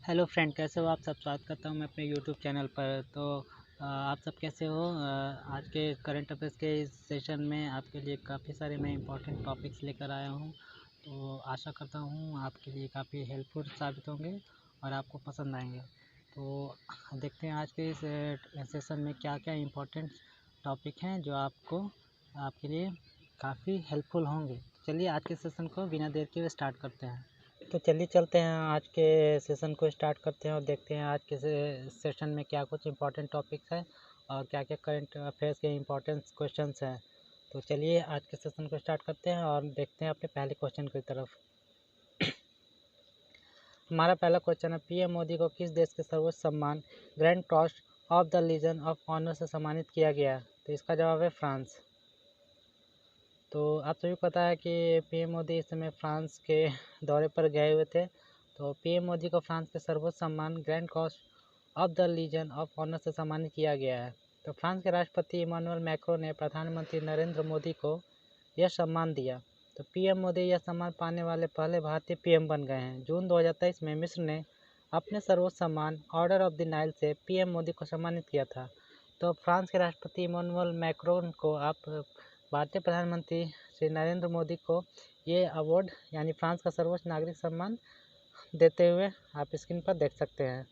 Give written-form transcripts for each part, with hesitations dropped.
Hello friend, कैसे हो आप सब। स्वागत करता हूँ मैं अपने यूट्यूब चैनल पर। तो आप सब कैसे हो। आज के करंट अफेयर्स के इस सेशन में आपके लिए काफ़ी सारे मैं इंपॉर्टेंट टॉपिक्स लेकर आया हूँ। तो आशा करता हूँ आपके लिए काफ़ी हेल्पफुल साबित होंगे और आपको पसंद आएंगे। तो देखते हैं आज के इस सेशन में क्या क्या इंपॉर्टेंट टॉपिक हैं जो आपके लिए काफ़ी हेल्पफुल होंगे। चलिए आज के सेशन को बिना देर के स्टार्ट करते हैं। तो चलिए चलते हैं आज के सेशन को स्टार्ट करते हैं और देखते हैं आज के सेशन में क्या कुछ इंपॉर्टेंट टॉपिक्स है और क्या क्या करंट अफेयर्स के इंपॉर्टेंट क्वेश्चंस हैं। तो चलिए आज के सेशन को स्टार्ट करते हैं और देखते हैं अपने पहले क्वेश्चन की तरफ। हमारा पहला क्वेश्चन है, पीएम मोदी को किस देश के सर्वोच्च सम्मान grand cross of the legion of honour से सम्मानित किया गया। तो इसका जवाब है फ्रांस। तो आप सभी को पता है कि पीएम मोदी इस समय फ्रांस के दौरे पर गए हुए थे। तो पीएम मोदी को फ्रांस के सर्वोच्च सम्मान grand cross of the legion of honour से सम्मानित किया गया है। तो फ्रांस के राष्ट्रपति इमानुएल मैक्रों ने प्रधानमंत्री नरेंद्र मोदी को यह सम्मान दिया। तो पीएम मोदी यह सम्मान पाने वाले पहले भारतीय पीएम बन गए हैं। जून 2023 में मिस्र ने अपने सर्वोच्च सम्मान ऑर्डर ऑफ द नाइल से पीएम मोदी को सम्मानित किया था। तो फ्रांस के राष्ट्रपति इमानुएल मैक्रों को आप भारतीय प्रधानमंत्री श्री नरेंद्र मोदी को ये अवार्ड यानी फ्रांस का सर्वोच्च नागरिक सम्मान देते हुए आप स्क्रीन पर देख सकते हैं।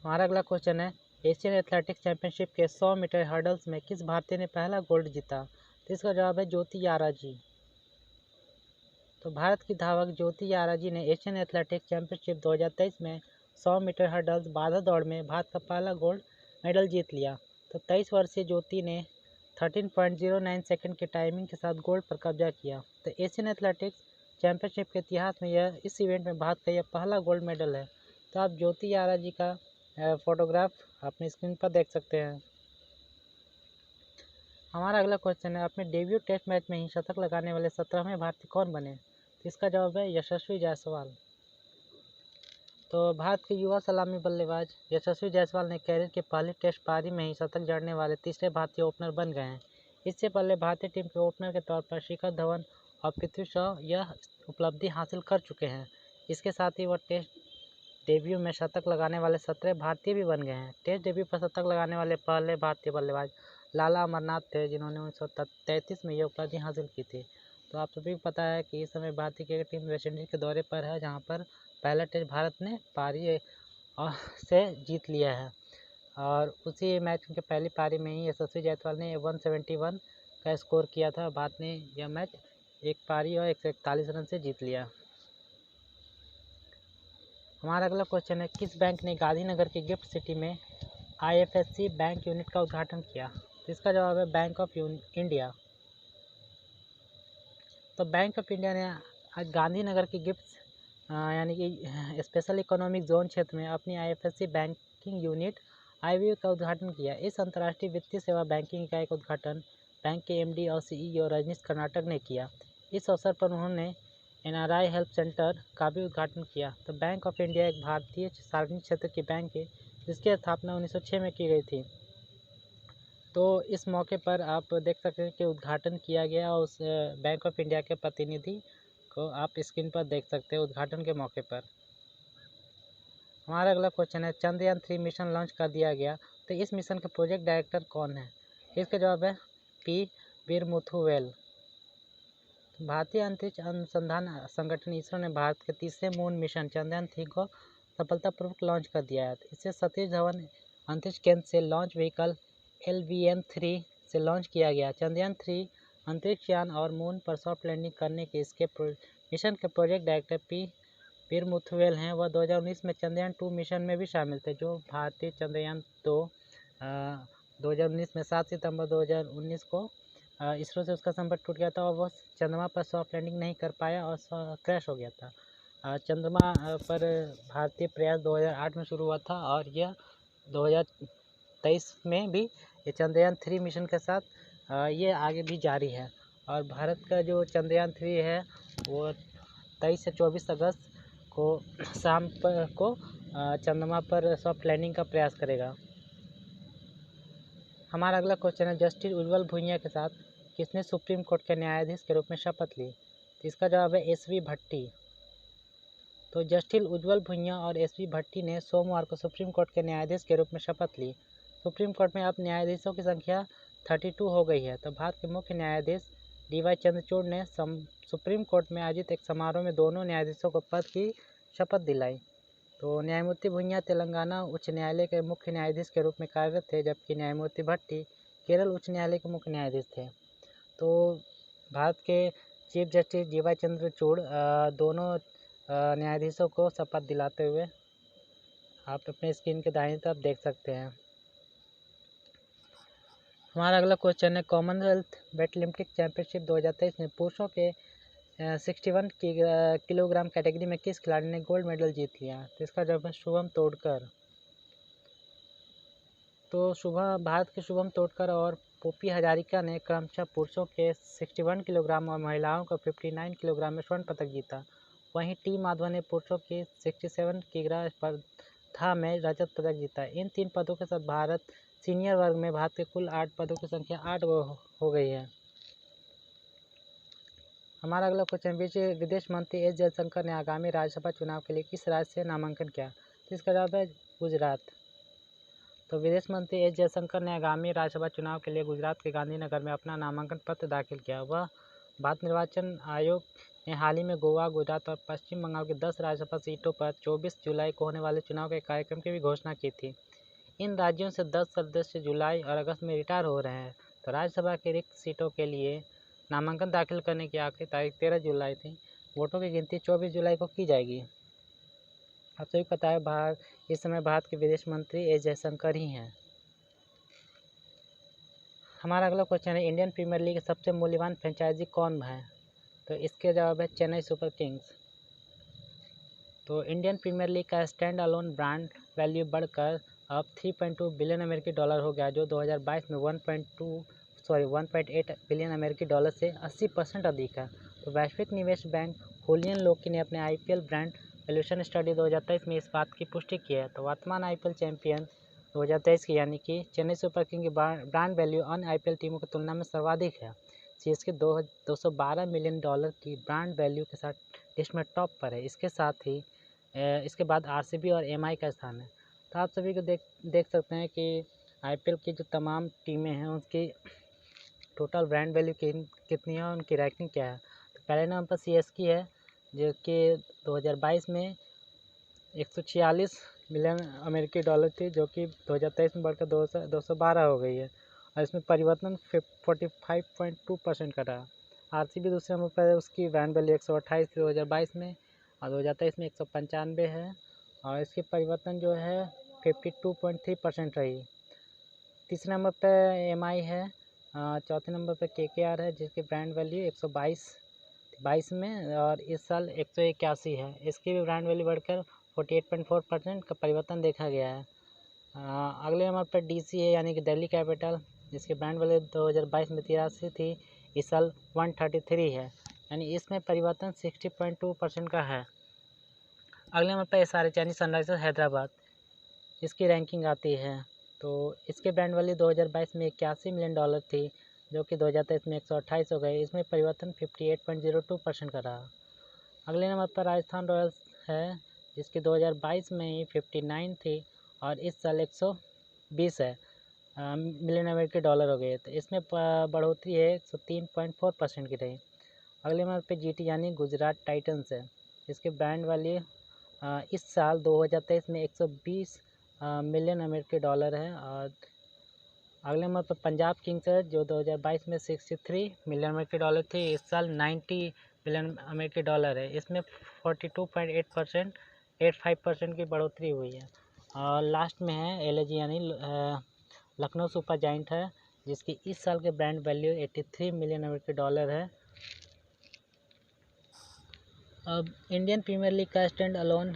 हमारा अगला क्वेश्चन है, एशियन एथलेटिक्स चैंपियनशिप के 100 मीटर हर्डल्स में किस भारतीय ने पहला गोल्ड जीता। तो इसका जवाब है ज्योति यारा जी। तो भारत की धावक ज्योति यारा जी ने एशियन एथलेटिक्स चैंपियनशिप 2023 में 100 मीटर हर्डल्स बाधा दौड़ में भारत का पहला गोल्ड मेडल जीत लिया। तो 23 वर्षीय ज्योति ने 13.09 सेकंड की टाइमिंग के साथ गोल्ड पर कब्जा किया। तो एशियन एथलेटिक्स चैंपियनशिप के इतिहास में इस इवेंट में भारत का यह पहला गोल्ड मेडल है। तो आप ज्योति यारा जी का फोटोग्राफ अपनी स्क्रीन पर देख सकते हैं। हमारा अगला क्वेश्चन है, अपने डेब्यू टेस्ट मैच में ही शतक लगाने वाले 17वें भारतीय कौन बने। तो इसका जवाब है यशस्वी जायसवाल। तो भारत के युवा सलामी बल्लेबाज यशस्वी जायसवाल ने कैरियर के पहले टेस्ट पारी में ही शतक जड़ने वाले तीसरे भारतीय ओपनर बन गए हैं। इससे पहले भारतीय टीम के ओपनर के तौर पर शिखर धवन और पृथ्वी शॉ यह उपलब्धि हासिल कर चुके हैं। इसके साथ ही वह टेस्ट डेब्यू में शतक लगाने वाले 17 भारतीय भी बन गए हैं। टेस्ट डेब्यू पर शतक लगाने वाले पहले भारतीय बल्लेबाज लाला अमरनाथ थे, जिन्होंने 1933 में यह उपलब्धि हासिल की थी। तो आप सभी को पता है कि इस समय भारतीय क्रिकेट टीम वेस्टइंडीज के दौरे पर है, जहां पर पहला टेस्ट भारत ने पारी से जीत लिया है और उसी मैच के पहली पारी में ही यशस्वी जायसवाल ने 171 का स्कोर किया था। भारत ने यह मैच एक पारी और 141 रन से जीत लिया। हमारा अगला क्वेश्चन है, किस बैंक ने गांधीनगर की गिफ्ट सिटी में आईएफएससी बैंक यूनिट का उद्घाटन किया। तो इसका जवाब है बैंक ऑफ इंडिया। तो बैंक ऑफ इंडिया ने आज गांधीनगर की गिफ्ट यानी कि स्पेशल इकोनॉमिक जोन क्षेत्र में अपनी आईएफएससी बैंकिंग यूनिट आईबीयू का उद्घाटन किया। इस अंतर्राष्ट्रीय वित्तीय सेवा बैंकिंग इकाई का उद्घाटन बैंक के एमडी और सीईओ रजनीश कर्नाटक ने किया। इस अवसर पर उन्होंने एनआरआई हेल्प सेंटर का भी उद्घाटन किया। तो बैंक ऑफ इंडिया एक भारतीय सार्वजनिक क्षेत्र की बैंक है जिसकी स्थापना 1906 में की गई थी। तो इस मौके पर आप देख सकते हैं कि उद्घाटन किया गया और उस बैंक ऑफ इंडिया के प्रतिनिधि को आप स्क्रीन पर देख सकते हैं उद्घाटन के मौके पर। हमारा अगला क्वेश्चन है, चंद्रयान 3 मिशन लॉन्च कर दिया गया। तो इस मिशन के प्रोजेक्ट डायरेक्टर कौन है। इसका जवाब है पी वीरमुथुवेल। भारतीय अंतरिक्ष अनुसंधान संगठन इसरो ने भारत के तीसरे मून मिशन चंद्रयान 3 को सफलतापूर्वक लॉन्च कर दिया है। इसे सतीश धवन अंतरिक्ष केंद्र से लॉन्च व्हीकल LVM-3 से लॉन्च किया गया। चंद्रयान 3 अंतरिक्ष यान और मून पर सॉफ्ट लैंडिंग करने के इसके मिशन के प्रोजेक्ट डायरेक्टर पी वीरमुथुवेल हैं। वह 2019 में चंद्रयान 2 मिशन में भी शामिल थे, जो भारतीय चंद्रयान 2 2019 में 7 सितंबर 2019 को इसरो से उसका संपर्क टूट गया था और वह चंद्रमा पर सॉफ्ट लैंडिंग नहीं कर पाया और क्रैश हो गया था। चंद्रमा पर भारतीय प्रयास 2008 में शुरू हुआ था और यह 2023 में भी ये चंद्रयान 3 मिशन के साथ ये आगे भी जारी है। और भारत का जो चंद्रयान 3 है वो 23 से 24 अगस्त को शाम को चंद्रमा पर सॉफ्ट लैंडिंग का प्रयास करेगा। हमारा अगला क्वेश्चन है, जस्टिस उज्ज्वल भुइयां के साथ किसने सुप्रीम कोर्ट के न्यायाधीश के रूप में शपथ ली। तो इसका जवाब है SV भट्टी। तो जस्टिस उज्ज्वल भुइयां और एस.पी. भट्टी ने सोमवार को सुप्रीम कोर्ट के न्यायाधीश के रूप में शपथ ली। सुप्रीम कोर्ट में अब न्यायाधीशों की संख्या 32 हो गई है। तो भारत के मुख्य न्यायाधीश डी.वाई. चंद्रचूड़ ने सुप्रीम कोर्ट में आयोजित एक समारोह में दोनों न्यायाधीशों को पद की शपथ दिलाई। तो न्यायमूर्ति भुइयां तेलंगाना उच्च न्यायालय के मुख्य न्यायाधीश के रूप में कार्यरत थे, जबकि न्यायमूर्ति भट्टी केरल उच्च न्यायालय के मुख्य न्यायाधीश थे। तो भारत के चीफ जस्टिस डी.वाई. चंद्रचूड़ दोनों न्यायाधीशों को शपथ दिलाते हुए आप अपने स्क्रीन के दाहिनी तरफ देख सकते हैं। हमारा अगला क्वेश्चन है, कॉमनवेल्थ वेटलिफ्टिंग चैंपियनशिप 2023 में पुरुषों के 61 किलोग्राम कैटेगरी में किस खिलाड़ी ने गोल्ड मेडल जीत लिया? तो इसका जवाब है शुभम तोडकर। तो भारत के शुभम तोडकर और पोपी हजारिका ने क्रमशः पुरुषों के 61 किलोग्राम और महिलाओं का 59 किलोग्राम में स्वर्ण पदक जीता। वहीं टी माधवन ने पुरुषों की 67 किग्रा स्पर्धा में रजत पदक जीता। इन 3 पदों के साथ भारत सीनियर वर्ग में भारत के कुल 8 पदों की संख्या 8 हो गई है। हमारा अगला क्वेश्चन, विदेश मंत्री एस जयशंकर ने आगामी राज्यसभा चुनाव के लिए किस राज्य से नामांकन किया? तो इसका जवाब है गुजरात। तो विदेश मंत्री एस जयशंकर ने आगामी राज्यसभा चुनाव के लिए गुजरात के गांधीनगर में अपना नामांकन पत्र दाखिल किया। वह भारत निर्वाचन आयोग ने हाल ही में गोवा, गुजरात और पश्चिम बंगाल की 10 राज्यसभा सीटों पर 24 जुलाई को होने वाले चुनाव के कार्यक्रम की भी घोषणा की थी। इन राज्यों से 10 सदस्य जुलाई और अगस्त में रिटायर हो रहे हैं। तो राज्यसभा की रिक्त सीटों के लिए नामांकन दाखिल करने की आखिरी तारीख 13 जुलाई थी। वोटों की गिनती 24 जुलाई को की जाएगी। आप सभी पता है इस समय भारत के विदेश मंत्री एस जयशंकर ही हैं। हमारा अगला क्वेश्चन है, इंडियन प्रीमियर लीग के सबसे मूल्यवान फ्रेंचाइजी कौन है? तो इसके जवाब है चेन्नई सुपर किंग्स। तो इंडियन प्रीमियर लीग का स्टैंड अलोन ब्रांड वैल्यू बढ़कर अब 3.2 बिलियन अमेरिकी डॉलर हो गया, जो 2022 में 1.8 बिलियन अमेरिकी डॉलर से 80% अधिक है। तो वैश्विक निवेश बैंक होलियन लोकी ने अपने IPL ब्रांड वैल्यूएशन स्टडी 2023 में इस बात की पुष्टि की है। तो वर्तमान IPL चैंपियन 2023 की यानी कि चेन्नई सुपर किंग की ब्रांड वैल्यू अन्य IPL टीमों की तुलना में सर्वाधिक है। CSK 212 मिलियन डॉलर की ब्रांड वैल्यू के साथ लिस्ट में टॉप पर है। इसके साथ ही इसके बाद RCB और MI का स्थान है। तो आप सभी को देख सकते हैं कि IPL की जो तमाम टीमें हैं उसकी टोटल ब्रांड वैल्यू कितनी है और उनकी रैंकिंग क्या है। तो पहले नंबर पर CSK है, जो कि 2022 में 146 मिलियन अमेरिकी डॉलर थी, जो कि 2023 में बढ़कर 212 हो गई है और इसमें परिवर्तन 45.2% का रहा। RCB दूसरे नंबर पर है, उसकी ब्रांड वैल्यू 128 थी 2022 में और 2023 में 195 है और इसकी परिवर्तन जो है 52.3% रही। तीसरे नंबर पर MI है, चौथे नंबर पर KKR है, जिसकी ब्रांड वैल्यू 122 में और इस साल 181 है। इसकी भी ब्रांड वैल्यू बढ़कर 48.4% का परिवर्तन देखा गया है। अगले नंबर पर DC है, यानी कि दिल्ली कैपिटल, जिसकी ब्रांड वैल्यू 2022 में 83 थी, इस साल 133 है, यानी इसमें परिवर्तन 60.2% का है। अगले नंबर पर SRH यानी सनराइजर्स हैदराबाद, इसकी रैंकिंग आती है। तो इसके ब्रांड वैल्यू 2022 में 81 मिलियन डॉलर थी, जो कि 2023 में 128 हो गए। इसमें परिवर्तन 58.02% का रहा। अगले नंबर पर राजस्थान रॉयल्स है, जिसकी 2022 में ही 59 थी और इस साल 120 है मिलियन अमेरिकी डॉलर हो गए। तो इसमें बढ़ोतरी है 103.4% की रही। अगले नंबर पर GT यानी गुजरात टाइटंस है, जिसकी ब्रांड वैल्यू इस साल 2023 में 120 मिलियन अमेरिकी डॉलर है और अगले नंबर पर पंजाब किंग्स है, जो 2022 में 63 मिलियन अमेरिकी डॉलर थी, इस साल 90 मिलियन अमेरिकी डॉलर है। इसमें 42.85% की बढ़ोतरी हुई है। और लास्ट में है LAG यानी लखनऊ सुपर जायंट है, जिसकी इस साल के ब्रांड वैल्यू 83 मिलियन अमेरिकी डॉलर है। अब इंडियन प्रीमियर लीग का स्टैंड अलोन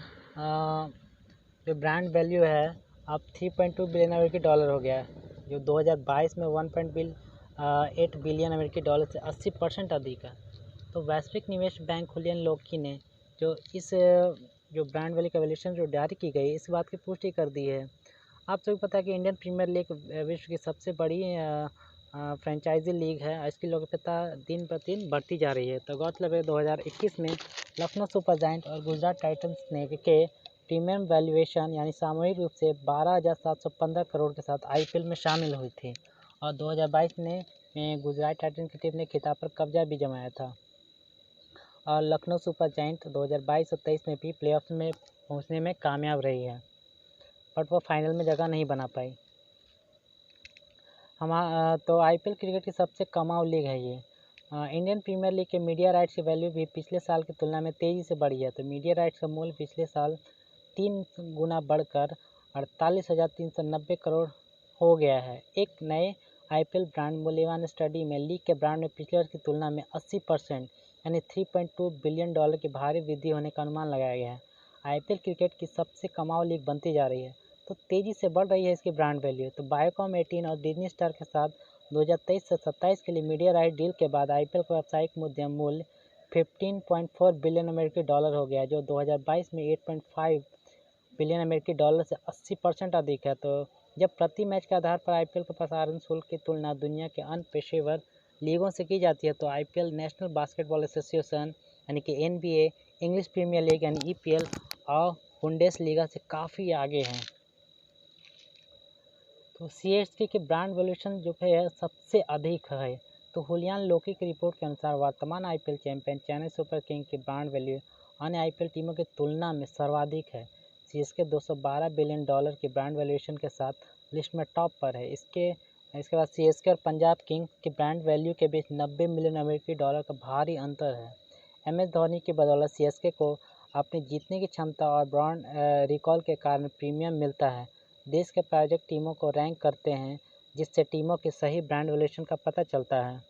जो ब्रांड वैल्यू है अब 3.2 बिलियन अमेरिकी डॉलर हो गया है, जो 2022 में 1.8 बिलियन अमेरिकी डॉलर से 80% अधिक है। तो वैश्विक निवेश बैंक होलियन लोकी ने जो ब्रांड वैल्यू का वैल्यूएशन जो जारी की गई, इस बात की पुष्टि कर दी है। आप सभी पता है कि इंडियन प्रीमियर लीग विश्व की सबसे बड़ी फ्रेंचाइजी लीग है। इसकी लोकप्रियता दिन पर दिन बढ़ती जा रही है। तो गौरतलब है 2021 में लखनऊ सुपर जायंट और गुजरात टाइटंस ने के प्रीमियम वैल्यूएशन यानी सामूहिक रूप से 12,715 करोड़ के साथ आईपीएल में शामिल हुई थी और 2022 में गुजरात टाइटंस की टीम ने खिताब पर कब्जा भी जमाया था और लखनऊ सुपर जायंट 2022 और 23 में भी प्लेऑफ्स में पहुंचने में कामयाब रही है, बट वो फाइनल में जगह नहीं बना पाई। तो आईपीएल क्रिकेट की सबसे कमाऊ लीग है ये। इंडियन प्रीमियर लीग के मीडिया राइट्स की वैल्यू भी पिछले साल की तुलना में तेज़ी से बढ़ी है। तो मीडिया राइट्स का मूल्य पिछले साल 3 गुना बढ़कर 48,390 करोड़ हो गया है। एक नए आईपीएल ब्रांड मूल्यवान स्टडी में लीग के ब्रांड में पिछले वर्ष की तुलना में 80% यानी $3.2 बिलियन की भारी वृद्धि होने का अनुमान लगाया गया है। आईपीएल क्रिकेट की सबसे कमाऊ लीग बनती जा रही है, तो तेज़ी से बढ़ रही है इसकी ब्रांड वैल्यू। तो बायोकॉम 18 और डिज्नी स्टार के साथ 2023 से 27 के लिए मीडिया राइट डील के बाद आईपीएल का व्यावसायिक मूल्य $15.4 बिलियन हो गया है, जो 2022 में $8.5 बिलियन से 80% अधिक है। तो जब प्रति मैच के आधार पर आईपीएल के प्रसारण शुल्क की तुलना दुनिया के अन्य पेशेवर लीगों से की जाती है, तो आईपीएल नेशनल बास्केटबॉल एसोसिएशन यानी कि एनबीए, इंग्लिश प्रीमियर लीग यानी ईपीएल और बुंडेसलीगा से काफ़ी आगे हैं। तो सीएसके के ब्रांड वैल्यूएशन जो है सबसे अधिक है। तो हुलियान लोकी की रिपोर्ट के अनुसार वर्तमान IPL champion Chennai super king की ब्रांड वैल्यू अन्य आईपीएल टीमों की तुलना में सर्वाधिक है। सीएसके $212 बिलियन की ब्रांड वैल्यूएशन के साथ लिस्ट में टॉप पर है। इसके बाद सीएसके और पंजाब किंग्स की ब्रांड वैल्यू के बीच $90 मिलियन का भारी अंतर है। एमएस धोनी की बदौलत सीएसके को अपनी जीतने की क्षमता और ब्रांड रिकॉल के कारण प्रीमियम मिलता है। देश के प्रायोजक टीमों को रैंक करते हैं, जिससे टीमों के सही ब्रांड वैल्यूएशन का पता चलता है।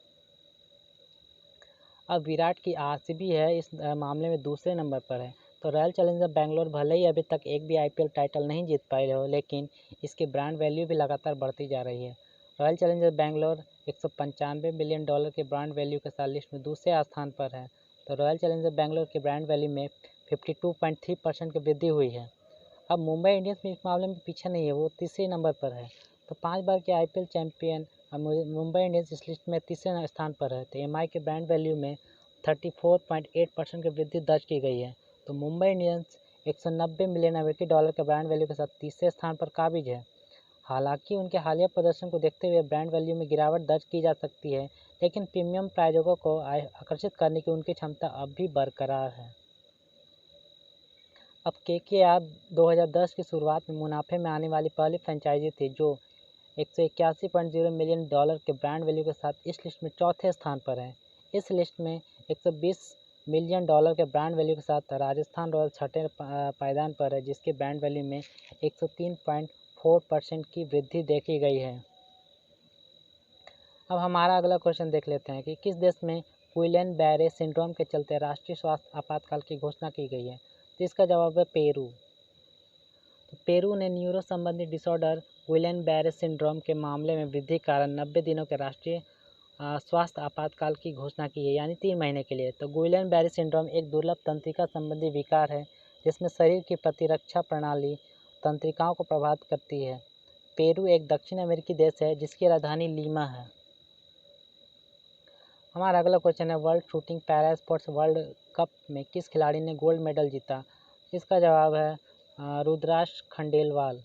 अब विराट की आरसीबी है इस मामले में दूसरे नंबर पर है। तो रॉयल चैलेंजर बेंगलोर भले ही अभी तक एक भी आईपीएल टाइटल नहीं जीत पाई हो, लेकिन इसकी ब्रांड वैल्यू भी लगातार बढ़ती जा रही है। रॉयल चैलेंजर बेंगलोर $195 बिलियन की ब्रांड वैल्यू के साथ लिस्ट में दूसरे स्थान पर है। तो रॉयल चैलेंजर बेंगलोर की ब्रांड वैल्यू में 52.3% की वृद्धि हुई है। अब मुंबई इंडियंस भी इस मामले में पीछे नहीं है, वो तीसरे नंबर पर है। तो 5 बार के आईपीएल चैंपियन मुंबई इंडियंस इस लिस्ट में तीसरे स्थान पर है। तो एमआई के ब्रांड वैल्यू में 34.8% की वृद्धि दर्ज की गई है। तो मुंबई इंडियंस $190 मिलियन के ब्रांड वैल्यू के साथ तीसरे स्थान पर काबिज है। हालांकि उनके हालिया प्रदर्शन को देखते हुए ब्रांड वैल्यू में गिरावट दर्ज की जा सकती है, लेकिन प्रीमियम प्रायोजकों को आकर्षित करने की उनकी क्षमता अब भी बरकरार है। अब केकेआर 2010 की शुरुआत में मुनाफे में आने वाली पहली फ्रेंचाइजी थी, जो $181.0 मिलियन के ब्रांड वैल्यू के साथ इस लिस्ट में चौथे स्थान पर है। इस लिस्ट में $120 मिलियन के ब्रांड वैल्यू के साथ राजस्थान रॉयल्स छठे पायदान पर है, जिसके ब्रांड वैल्यू में 103.4% की वृद्धि देखी गई है। अब हमारा अगला क्वेश्चन देख लेते हैं कि किस देश में गुइलेन बैरे सिंड्रोम के चलते राष्ट्रीय स्वास्थ्य आपातकाल की घोषणा की गई है। तो इसका जवाब है पेरू। तो पेरू ने न्यूरो संबंधी डिसऑर्डर गुइलेन बैरे सिंड्रोम के मामले में वृद्धि कारण 90 दिनों के राष्ट्रीय स्वास्थ्य आपातकाल की घोषणा की है, यानी 3 महीने के लिए। तो गुइलेन बैरे सिंड्रोम एक दुर्लभ तंत्रिका संबंधी विकार है, जिसमें शरीर की प्रतिरक्षा प्रणाली तंत्रिकाओं को प्रभावित करती है। पेरू एक दक्षिण अमेरिकी देश है जिसकी राजधानी लीमा है। हमारा अगला क्वेश्चन है world shooting para sports world cup में किस खिलाड़ी ने गोल्ड मेडल जीता। इसका जवाब है रुद्राक्ष खंडेलवाल।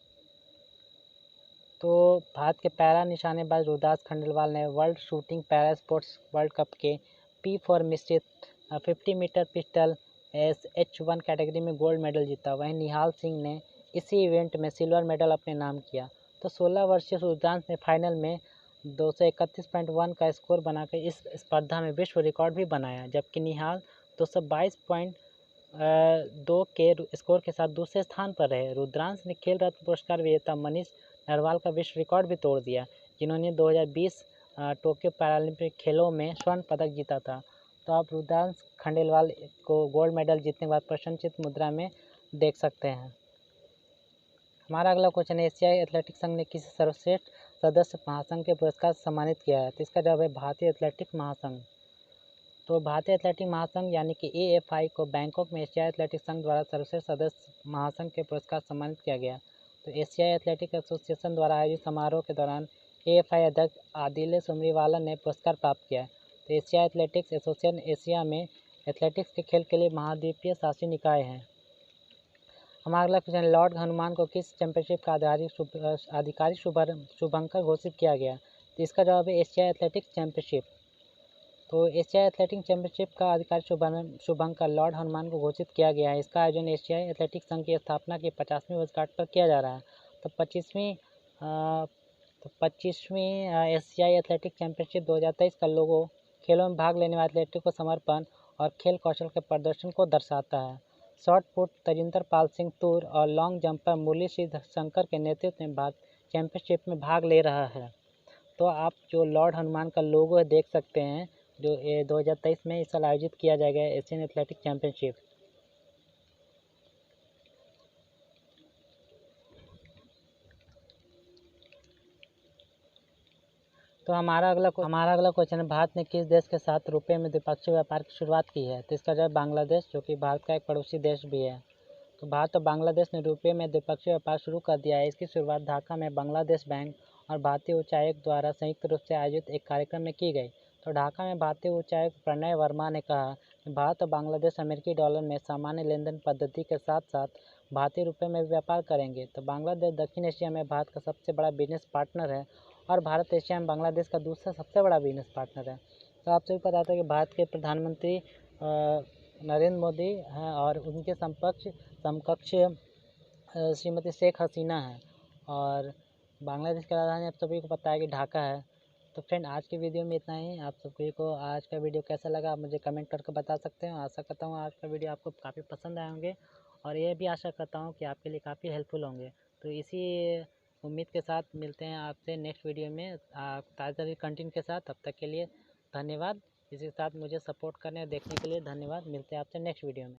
तो भारत के पैरा निशानेबाज रुद्राक्ष खंडेलवाल ने world shooting para sports world cup के P4 मिश्रित 50 मीटर पिस्टल H1 कैटेगरी में गोल्ड मेडल जीता। वहीं निहाल सिंह ने इसी इवेंट में सिल्वर मेडल अपने नाम किया। तो 16 वर्षीय रुद्राक्ष ने फाइनल में 231.1 का स्कोर बनाकर इस स्पर्धा में विश्व रिकॉर्ड भी बनाया, जबकि निहाल 222.2 के स्कोर के साथ दूसरे स्थान पर रहे। रुद्रांश ने खेल रत्न पुरस्कार विजेता मनीष नरवाल का विश्व रिकॉर्ड भी तोड़ दिया, जिन्होंने 2020 टोक्यो पैरालंपिक खेलों में स्वर्ण पदक जीता था। तो आप रुद्रांश खंडेलवाल को गोल्ड मेडल जीतने के बाद प्रशंसित मुद्रा में देख सकते हैं। हमारा अगला क्वेश्चन है एशियाई एथलेटिक्स संघ ने किसी सर्वश्रेष्ठ सदस्य महासंघ के पुरस्कार से सम्मानित किया है। तो इसका जवाब है भारतीय एथलेटिक्स महासंघ। तो भारतीय एथलेटिक्स महासंघ यानी कि AFI को बैंकॉक में एशियाई एथलेटिक्स संघ द्वारा सर्वश्रेष्ठ सदस्य महासंघ के पुरस्कार सम्मानित किया गया। तो एशियाई एथलेटिक्स एसोसिएशन द्वारा आयोजित समारोह के दौरान AFI अध्यक्ष आदिल सुमरीवाला ने पुरस्कार प्राप्त किया। तो एशिया एथलेटिक्स एसोसिएशन एशिया में एथलेटिक्स के खेल के लिए महाद्वीपीय शासी निकाय है। हमारा अगला क्वेश्चन, लॉर्ड हनुमान को किस चैंपियनशिप का आधिकारिक शुभंकर घोषित किया गया? तो इसका जवाब है एशिया एथलेटिक्स चैंपियनशिप। तो एशिया एथलेटिक्स चैंपियनशिप का आधिकारिक शुभंकर लॉर्ड हनुमान को घोषित किया गया है। इसका आयोजन एशियाई एथलेटिक्स संघ की स्थापना की 50वीं वर्षगांठ पर किया जा रहा है। तो 25वीं एशियाई एथलेटिक्स चैंपियनशिप 2023 का लोगो खेलों में भाग लेने वाले एथलीटों को समर्पण और खेल कौशल के प्रदर्शन को दर्शाता है। शॉर्ट पुट तजिंदर पाल सिंह तूर और लॉन्ग जंपर मुरली श्री शंकर के नेतृत्व में चैंपियनशिप में भाग ले रहा है। तो आप जो लॉर्ड हनुमान का लोगो है देख सकते हैं, जो 2023 में इस साल आयोजित किया जाएगा एशियन एथलेटिक्स चैंपियनशिप। तो हमारा अगला क्वेश्चन है, भारत ने किस देश के साथ रुपये में द्विपक्षीय व्यापार की शुरुआत की है? तो इसका जवाब बांग्लादेश, जो कि भारत का एक पड़ोसी देश भी है। तो भारत और बांग्लादेश ने रुपये में द्विपक्षीय व्यापार शुरू कर दिया है। इसकी शुरुआत ढाका में बांग्लादेश बैंक और भारतीय उच्चायुक्त द्वारा संयुक्त रूप से आयोजित एक कार्यक्रम में की गई। तो ढाका में भारतीय उच्चायुक्त प्रणय वर्मा ने कहा कि भारत और बांग्लादेश अमेरिकी डॉलर में सामान्य लेन देन पद्धति के साथ साथ भारतीय रुपये में व्यापार करेंगे। तो बांग्लादेश दक्षिण एशिया में भारत का सबसे बड़ा बिजनेस पार्टनर है और भारत एशिया में बांग्लादेश का दूसरा सबसे बड़ा बिजनेस पार्टनर है। तो आप सभी पता था कि भारत के प्रधानमंत्री नरेंद्र मोदी हैं और उनके समकक्ष श्रीमती शेख हसीना है और बांग्लादेश की राजधानी आप सभी को पता है कि ढाका है। तो फ्रेंड, आज की वीडियो में इतना ही। आप सभी को आज का वीडियो कैसा लगा आप मुझे कमेंट करके बता सकते हैं। आशा करता हूँ आज का वीडियो आपको काफ़ी पसंद आए होंगे और ये भी आशा करता हूँ कि आपके लिए काफ़ी हेल्पफुल होंगे। तो इसी उम्मीद के साथ मिलते हैं आपसे नेक्स्ट वीडियो में ताज़ा कंटेंट के साथ। तब तक के लिए धन्यवाद। इसी के साथ मुझे सपोर्ट करने और देखने के लिए धन्यवाद। मिलते हैं आपसे नेक्स्ट वीडियो में।